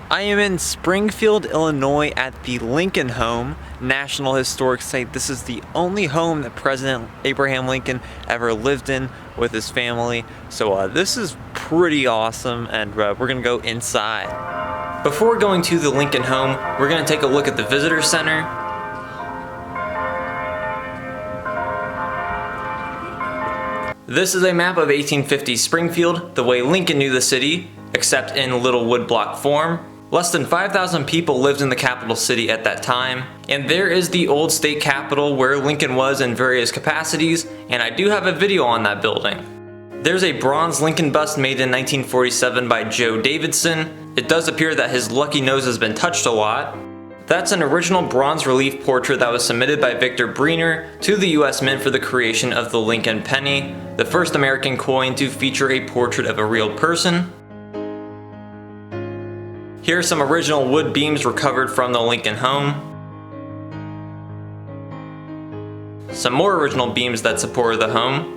I am in Springfield, Illinois at the Lincoln Home, National Historic Site. This is the only home that President Abraham Lincoln ever lived in with his family. So this is pretty awesome, and we're gonna go inside. Before going to the Lincoln Home, we're gonna take a look at the Visitor Center. This is a map of 1850 Springfield, the way Lincoln knew the city, except in little woodblock form. Less than 5,000 people lived in the capital city at that time. And there is the old state capitol where Lincoln was in various capacities, and I do have a video on that building. There's a bronze Lincoln bust made in 1947 by Joe Davidson. It does appear that his lucky nose has been touched a lot. That's an original bronze relief portrait that was submitted by Victor Breener to the US Mint for the creation of the Lincoln penny, the first American coin to feature a portrait of a real person. Here are some original wood beams recovered from the Lincoln Home. Some more original beams that support the home.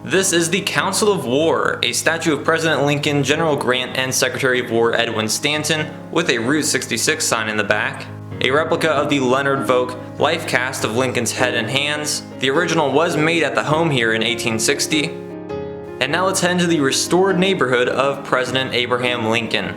This is the Council of War, a statue of President Lincoln, General Grant, and Secretary of War Edwin Stanton with a Route 66 sign in the back. A replica of the Leonard Volk life cast of Lincoln's head and hands. The original was made at the home here in 1860. And now let's head into the restored neighborhood of President Abraham Lincoln.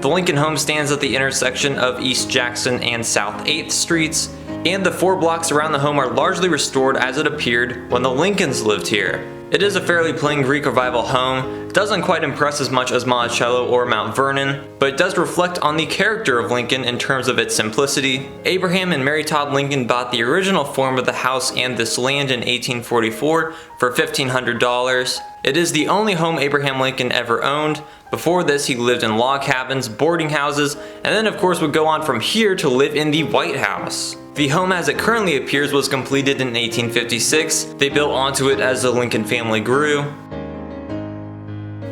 The Lincoln Home stands at the intersection of East Jackson and South 8th Streets, and the 4 blocks around the home are largely restored as it appeared when the Lincolns lived here. It is a fairly plain Greek Revival home. It doesn't quite impress as much as Monticello or Mount Vernon, but it does reflect on the character of Lincoln in terms of its simplicity. Abraham and Mary Todd Lincoln bought the original form of the house and this land in 1844 for $1,500. It is the only home Abraham Lincoln ever owned. Before this, he lived in log cabins, boarding houses, and then of course would go on from here to live in the White House. The home as it currently appears was completed in 1856. They built onto it as the Lincoln family grew.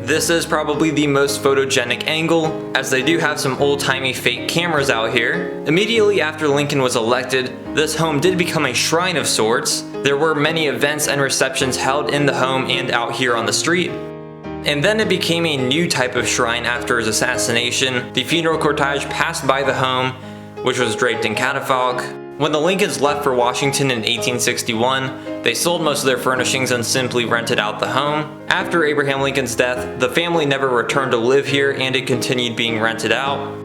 This is probably the most photogenic angle, as they do have some old-timey fake cameras out here. Immediately after Lincoln was elected, this home did become a shrine of sorts. There were many events and receptions held in the home and out here on the street. And then it became a new type of shrine after his assassination. The funeral cortege passed by the home, which was draped in catafalque. When the Lincolns left for Washington in 1861, they sold most of their furnishings and simply rented out the home. After Abraham Lincoln's death, the family never returned to live here and it continued being rented out.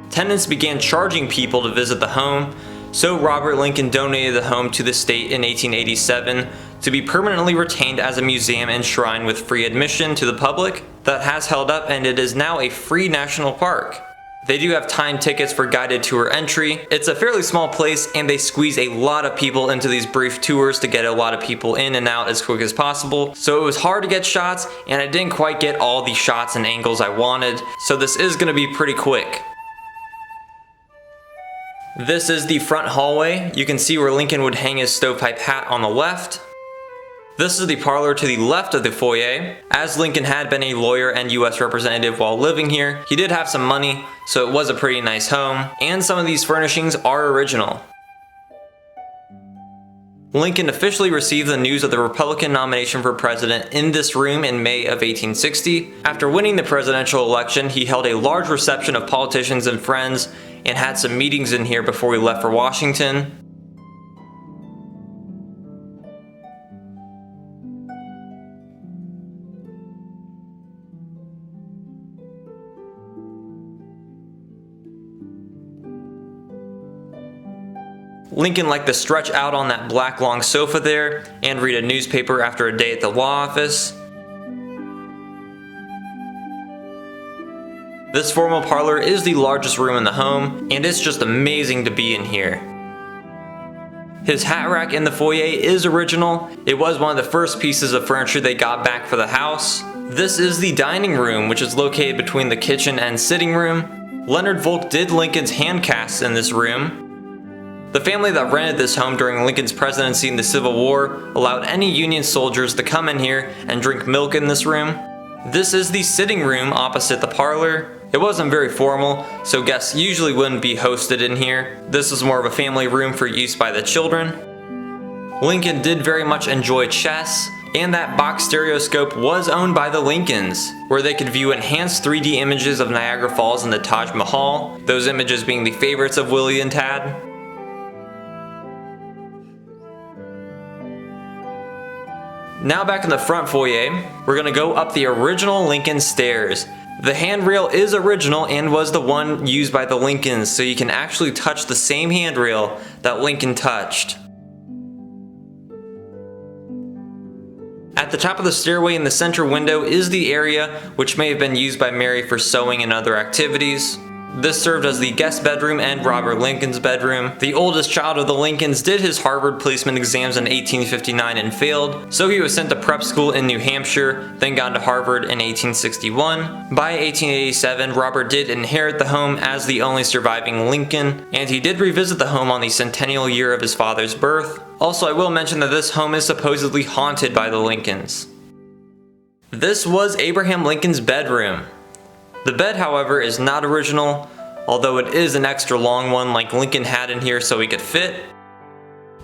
Tenants began charging people to visit the home, so Robert Lincoln donated the home to the state in 1887 to be permanently retained as a museum and shrine with free admission to the public. That has held up and it is now a free national park. They do have timed tickets for guided tour entry. It's a fairly small place and they squeeze a lot of people into these brief tours to get a lot of people in and out as quick as possible. So it was hard to get shots and I didn't quite get all the shots and angles I wanted. So this is going to be pretty quick. This is the front hallway. You can see where Lincoln would hang his stovepipe hat on the left. This is the parlor to the left of the foyer. As Lincoln had been a lawyer and US representative while living here, he did have some money, so it was a pretty nice home, and some of these furnishings are original. Lincoln officially received the news of the Republican nomination for president in this room in May of 1860. After winning the presidential election, he held a large reception of politicians and friends and had some meetings in here before he left for Washington. Lincoln liked to stretch out on that black long sofa there and read a newspaper after a day at the law office. This formal parlor is the largest room in the home, and it's just amazing to be in here. His hat rack in the foyer is original. It was one of the first pieces of furniture they got back for the house. This is the dining room, which is located between the kitchen and sitting room. Leonard Volk did Lincoln's hand casts in this room. The family that rented this home during Lincoln's presidency in the Civil War allowed any Union soldiers to come in here and drink milk in this room. This is the sitting room opposite the parlor. It wasn't very formal, so guests usually wouldn't be hosted in here. This was more of a family room for use by the children. Lincoln did very much enjoy chess, and that box stereoscope was owned by the Lincolns, where they could view enhanced 3D images of Niagara Falls and the Taj Mahal, those images being the favorites of Willie and Tad. Now back in the front foyer, we're going to go up the original Lincoln stairs. The handrail is original and was the one used by the Lincolns, so you can actually touch the same handrail that Lincoln touched. At the top of the stairway in the center window is the area which may have been used by Mary for sewing and other activities. This served as the guest bedroom and Robert Lincoln's bedroom. The oldest child of the Lincolns did his Harvard placement exams in 1859 and failed, so he was sent to prep school in New Hampshire, then gone to Harvard in 1861. By 1887, Robert did inherit the home as the only surviving Lincoln, and he did revisit the home on the centennial year of his father's birth. Also, I will mention that this home is supposedly haunted by the Lincolns. This was Abraham Lincoln's bedroom. The bed, however, is not original, although it is an extra long one like Lincoln had in here so he could fit.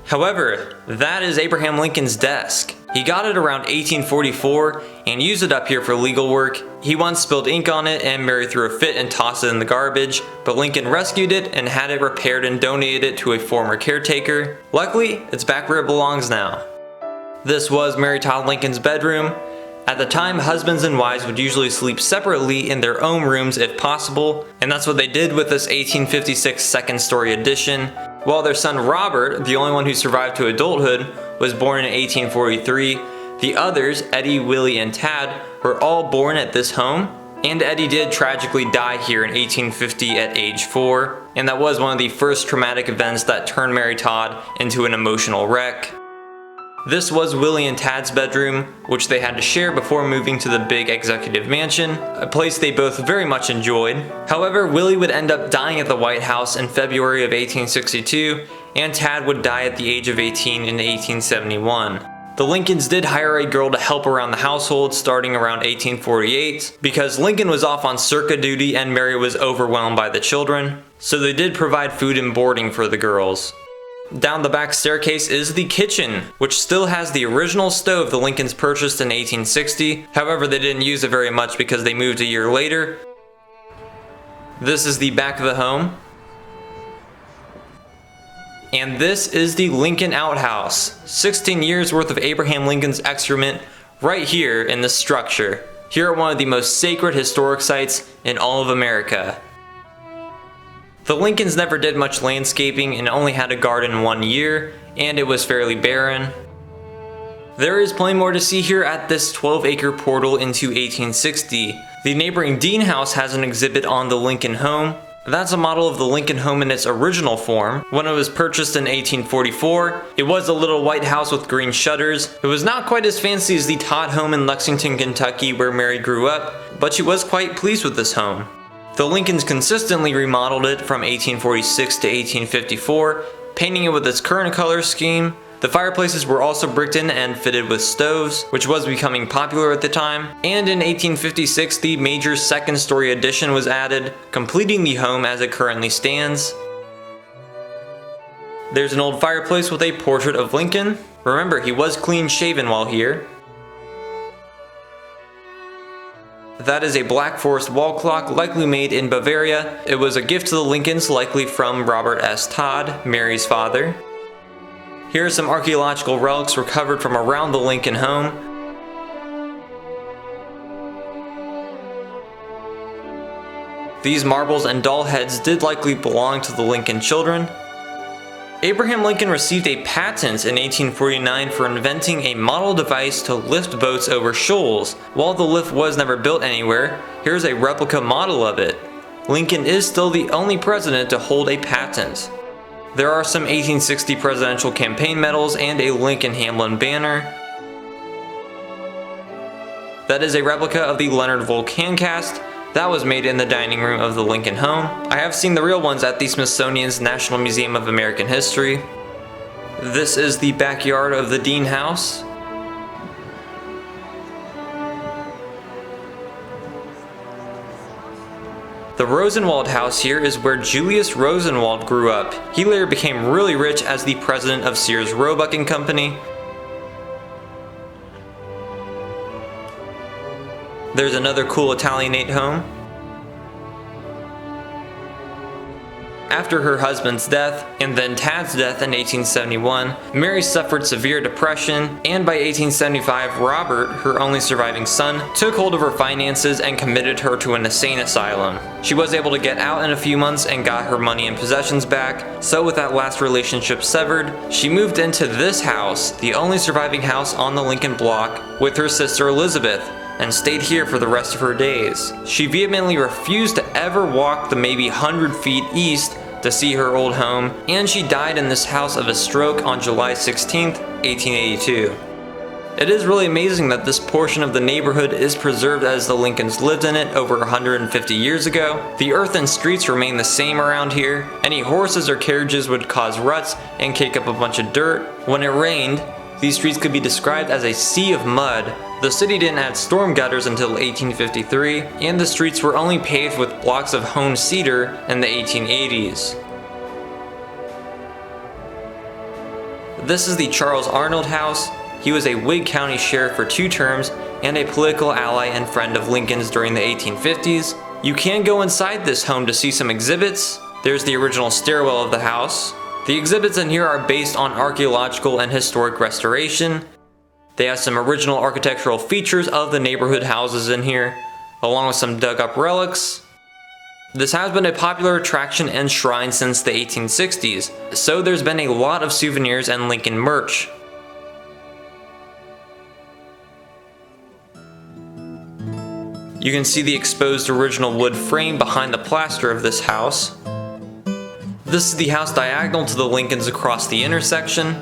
However, that is Abraham Lincoln's desk. He got it around 1844 and used it up here for legal work. He once spilled ink on it and Mary threw a fit and tossed it in the garbage, but Lincoln rescued it and had it repaired and donated it to a former caretaker. Luckily, it's back where it belongs now. This was Mary Todd Lincoln's bedroom. At the time, husbands and wives would usually sleep separately in their own rooms if possible, and that's what they did with this 1856 second story addition. While their son Robert, the only one who survived to adulthood, was born in 1843, the others, Eddie, Willie, and Tad, were all born at this home, and Eddie did tragically die here in 1850 at age 4, and that was one of the first traumatic events that turned Mary Todd into an emotional wreck. This was Willie and Tad's bedroom, which they had to share before moving to the big executive mansion, a place they both very much enjoyed. However, Willie would end up dying at the White House in February of 1862, and Tad would die at the age of 18 in 1871. The Lincolns did hire a girl to help around the household starting around 1848, because Lincoln was off on circuit duty and Mary was overwhelmed by the children, so they did provide food and boarding for the girls. Down the back staircase is the kitchen, which still has the original stove the Lincolns purchased in 1860. However, they didn't use it very much because they moved a year later. This is the back of the home. And this is the Lincoln Outhouse. 16 years worth of Abraham Lincoln's excrement right here in this structure. Here at one of the most sacred historic sites in all of America. The Lincolns never did much landscaping and only had a garden 1 year, and it was fairly barren. There is plenty more to see here at this 12-acre portal into 1860. The neighboring Dean House has an exhibit on the Lincoln home. That's a model of the Lincoln home in its original form. When it was purchased in 1844, it was a little white house with green shutters. It was not quite as fancy as the Todd home in Lexington, Kentucky where Mary grew up, but she was quite pleased with this home. The Lincolns consistently remodeled it from 1846 to 1854, painting it with its current color scheme. The fireplaces were also bricked in and fitted with stoves, which was becoming popular at the time. And in 1856, the major second-story addition was added, completing the home as it currently stands. There's an old fireplace with a portrait of Lincoln. Remember, he was clean-shaven while here. That is a Black Forest wall clock, likely made in Bavaria. It was a gift to the Lincolns, likely from Robert S. Todd, Mary's father. Here are some archaeological relics recovered from around the Lincoln home. These marbles and doll heads did likely belong to the Lincoln children. Abraham Lincoln received a patent in 1849 for inventing a model device to lift boats over shoals. While the lift was never built anywhere, here's a replica model of it. Lincoln is still the only president to hold a patent. There are some 1860 presidential campaign medals and a Lincoln Hamlin banner. That is a replica of the Leonard Volk hand cast. That was made in the dining room of the Lincoln home. I have seen the real ones at the Smithsonian's National Museum of American History. This is the backyard of the Dean House. The Rosenwald house here is where Julius Rosenwald grew up. He later became really rich as the president of Sears Roebuck and Company. There's another cool Italianate home. After her husband's death, and then Tad's death in 1871, Mary suffered severe depression, and by 1875, Robert, her only surviving son, took hold of her finances and committed her to an insane asylum. She was able to get out in a few months and got her money and possessions back, so with that last relationship severed, she moved into this house, the only surviving house on the Lincoln block, with her sister Elizabeth, and stayed here for the rest of her days. She vehemently refused to ever walk the maybe 100 feet east to see her old home, and she died in this house of a stroke on July 16, 1882. It is really amazing that this portion of the neighborhood is preserved as the Lincolns lived in it over 150 years ago. The earth and streets remain the same around here. Any horses or carriages would cause ruts and kick up a bunch of dirt. When it rained, these streets could be described as a sea of mud. The city didn't add storm gutters until 1853, and the streets were only paved with blocks of hewn cedar in the 1880s. This is the Charles Arnold house. He was a Whig county sheriff for 2 terms and a political ally and friend of Lincoln's during the 1850s. You can go inside this home to see some exhibits. There's the original stairwell of the house. The exhibits in here are based on archaeological and historic restoration. They have some original architectural features of the neighborhood houses in here, along with some dug up relics. This has been a popular attraction and shrine since the 1860s, so there's been a lot of souvenirs and Lincoln merch. You can see the exposed original wood frame behind the plaster of this house. This is the house diagonal to the Lincolns across the intersection.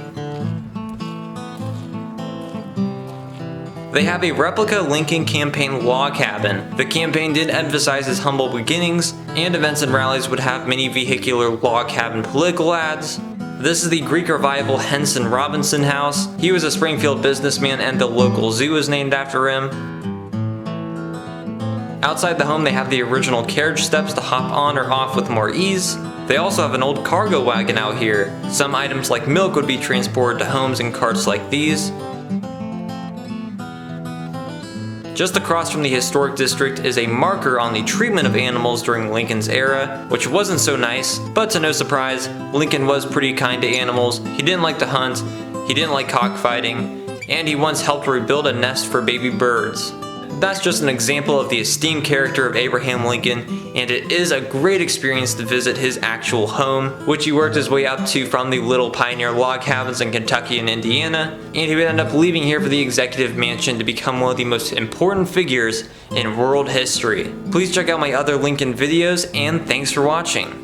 They have a replica Lincoln campaign log cabin. The campaign did emphasize his humble beginnings, and events and rallies would have many vehicular log cabin political ads. This is the Greek Revival Henson Robinson house. He was a Springfield businessman and the local zoo is named after him. Outside the home they have the original carriage steps to hop on or off with more ease. They also have an old cargo wagon out here. Some items like milk would be transported to homes in carts like these. Just across from the historic district is a marker on the treatment of animals during Lincoln's era, which wasn't so nice, but to no surprise, Lincoln was pretty kind to animals. He didn't like to hunt, he didn't like cockfighting, and he once helped rebuild a nest for baby birds. That's just an example of the esteemed character of Abraham Lincoln, and it is a great experience to visit his actual home, which he worked his way up to from the little pioneer log cabins in Kentucky and Indiana, and he would end up leaving here for the executive mansion to become one of the most important figures in world history. Please check out my other Lincoln videos, and thanks for watching.